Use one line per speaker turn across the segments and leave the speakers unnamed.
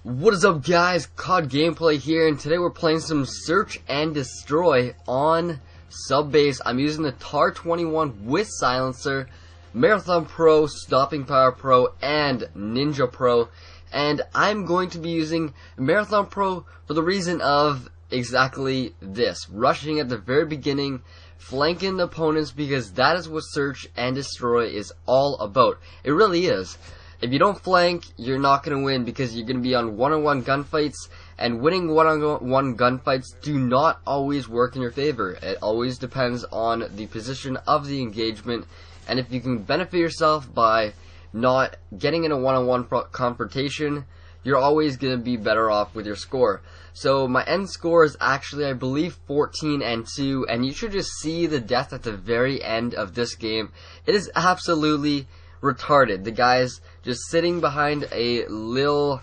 What is up, guys? COD Gameplay here, and today we're playing some Search and Destroy on Subbase. I'm using the TAR-21 with Silencer, Marathon Pro, Stopping Power Pro, and Ninja Pro. And I'm going to be using Marathon Pro for the reason of exactly this. Rushing at the very beginning, flanking the opponents, because that is what Search and Destroy is all about. It really is. If you don't flank, you're not going to win, because you're going to be on one-on-one gunfights, and winning one-on-one gunfights do not always work in your favor. It always depends on the position of the engagement, and if you can benefit yourself by not getting in a one-on-one confrontation, you're always going to be better off with your score. So my end score is actually, I believe, 14-2, and you should just see the death at the very end of this game. It is absolutely retarded. The guy's just sitting behind a little,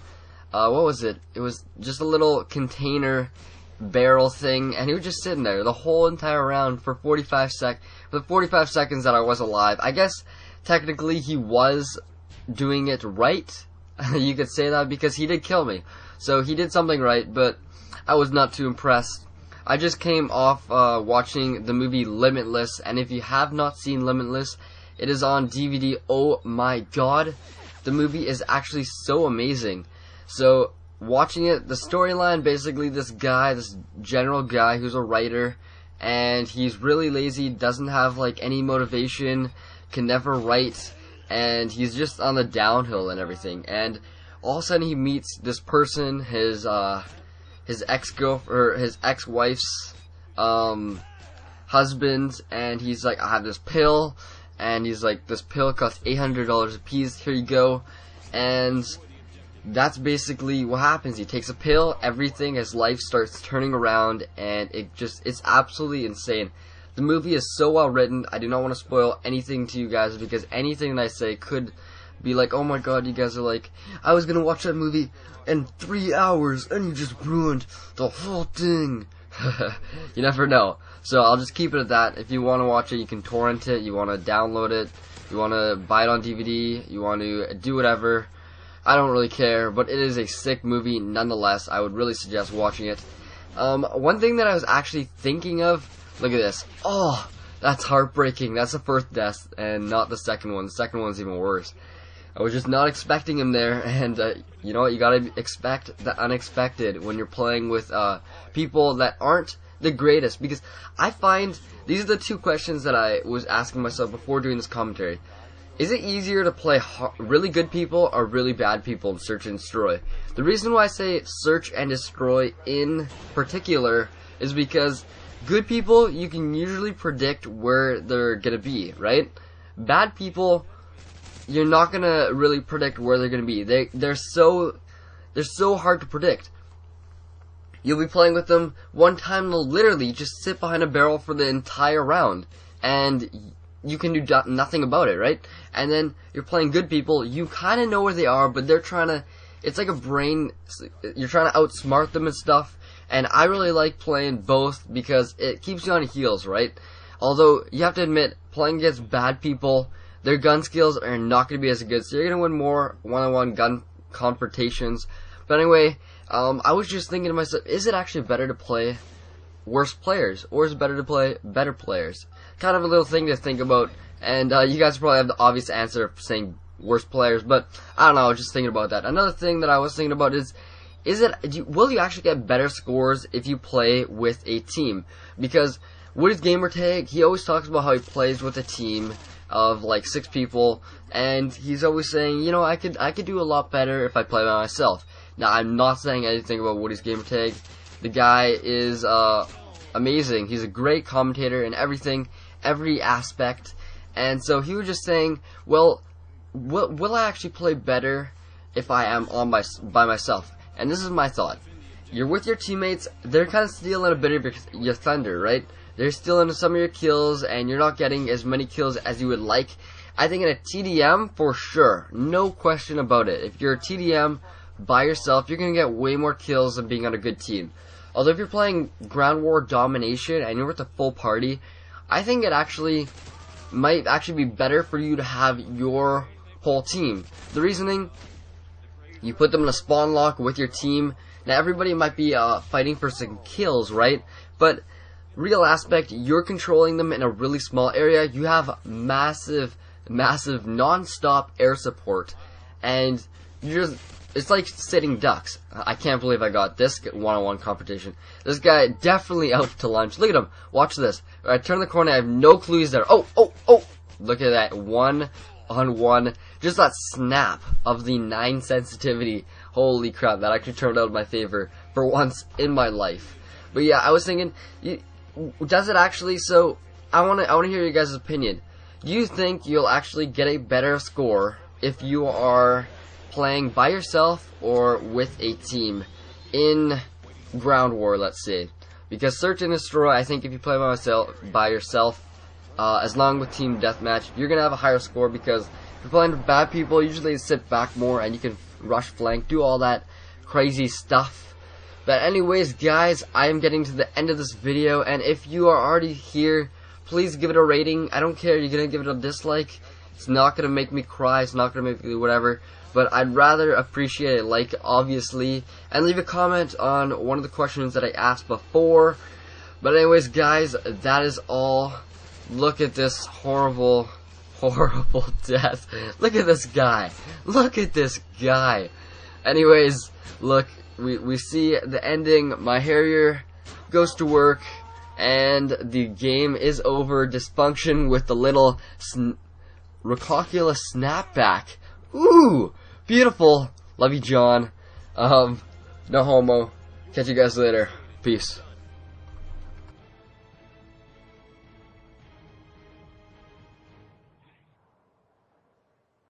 what was it? It was just a little container barrel thing, and he was just sitting there the whole entire round for 45 seconds that I was alive. I guess technically he was doing it right. You could say that, because he did kill me. So he did something right, but I was not too impressed. I just came off watching the movie Limitless, and if you have not seen Limitless, it is on DVD. Oh my god, the movie is actually so amazing. So watching it, the storyline, basically this guy, this general guy who's a writer, and he's really lazy, doesn't have like any motivation, can never write, and he's just on the downhill and everything. And all of a sudden he meets this person, his ex-girlfriend, or his ex-wife's husband, and he's like, I have this pill. And he's like, this pill costs $800 a piece, here you go. And that's basically what happens. He takes a pill, everything, his life starts turning around, and it's absolutely insane. The movie is so well written. I do not want to spoil anything to you guys, because anything that I say could be like, oh my god, you guys are like, I was gonna watch that movie in 3 hours, and you just ruined the whole thing. You never know. So I'll just keep it at that. If you want to watch it, you can torrent it, you want to download it, you want to buy it on DVD, you want to do whatever. I don't really care, but it is a sick movie nonetheless. I would really suggest watching it. One thing that I was actually thinking of, look at this. Oh, that's heartbreaking. That's the first death, and not the second one. The second one's even worse. I was just not expecting him there, and you know what, you gotta expect the unexpected when you're playing with people that aren't the greatest, because I find these are the two questions that I was asking myself before doing this commentary. Is it easier to play really good people or really bad people in Search and Destroy? The reason why I say Search and Destroy in particular is because good people, you can usually predict where they're gonna be, right? Bad people, you're not gonna really predict where they're gonna be. They're so hard to predict. You'll be playing with them one time, they'll literally just sit behind a barrel for the entire round, and you can do nothing about it, right? And then you're playing good people, you kind of know where they are, but they're trying to, it's like a brain, you're trying to outsmart them and stuff. And I really like playing both, because it keeps you on your heels, right? Although you have to admit, playing against bad people, their gun skills are not going to be as good, so you're going to win more one-on-one gun confrontations. But anyway, I was just thinking to myself, is it actually better to play worse players, or is it better to play better players? Kind of a little thing to think about, and you guys probably have the obvious answer of saying worse players, but I don't know, I was just thinking about that. Another thing that I was thinking about is will you actually get better scores if you play with a team? Because with his gamer tag, he always talks about how he plays with a team of like 6 people, and he's always saying, you know, I could do a lot better if I play by myself. Now, I'm not saying anything about Woody's gamer tag. The guy is amazing. He's a great commentator in everything, every aspect. And so he was just saying, well, will I actually play better if I am by myself? And this is my thought. You're with your teammates, they're kind of stealing a bit of your thunder, right? They're stealing some of your kills, and you're not getting as many kills as you would like. I think in a TDM, for sure, no question about it. If you're a TDM by yourself, you're going to get way more kills than being on a good team. Although if you're playing ground war domination and you're with a full party, I think it might actually be better for you to have your whole team. The reasoning, You put them in a spawn lock with your team. Now everybody might be fighting for some kills, right? But real aspect, you're controlling them in a really small area. You have massive non-stop air support, and it's like sitting ducks. I can't believe I got this one-on-one competition. This guy definitely out to lunch. Look at him. Watch this. I turn the corner. I have no clue he's there. Oh! Look at that. 1-on-1. Just that snap of the 9 sensitivity. Holy crap. That actually turned out in my favor for once in my life. But yeah, I was thinking, does it actually? So I want to hear your guys' opinion. Do you think you'll actually get a better score if you are playing by yourself or with a team in ground war, let's say? Because search and destroy, I think if you play by yourself, as long with team deathmatch, you're gonna have a higher score, because if you're playing with bad people, usually sit back more and you can rush flank, do all that crazy stuff. But anyways, guys, I am getting to the end of this video, and if you are already here, please give it a rating. I don't care, you're gonna give it a dislike. It's not gonna make me cry, it's not gonna make me do whatever. But I'd rather appreciate a like, obviously, and leave a comment on one of the questions that I asked before. But anyways, guys, that is all. Look at this horrible death. Look at this guy. Look at this guy. Anyways, look, we see the ending. My Harrier goes to work, and the game is over. Dysfunction with the little Rococula snapback. Ooh, beautiful. Love you, John. No homo. Catch you guys later. Peace.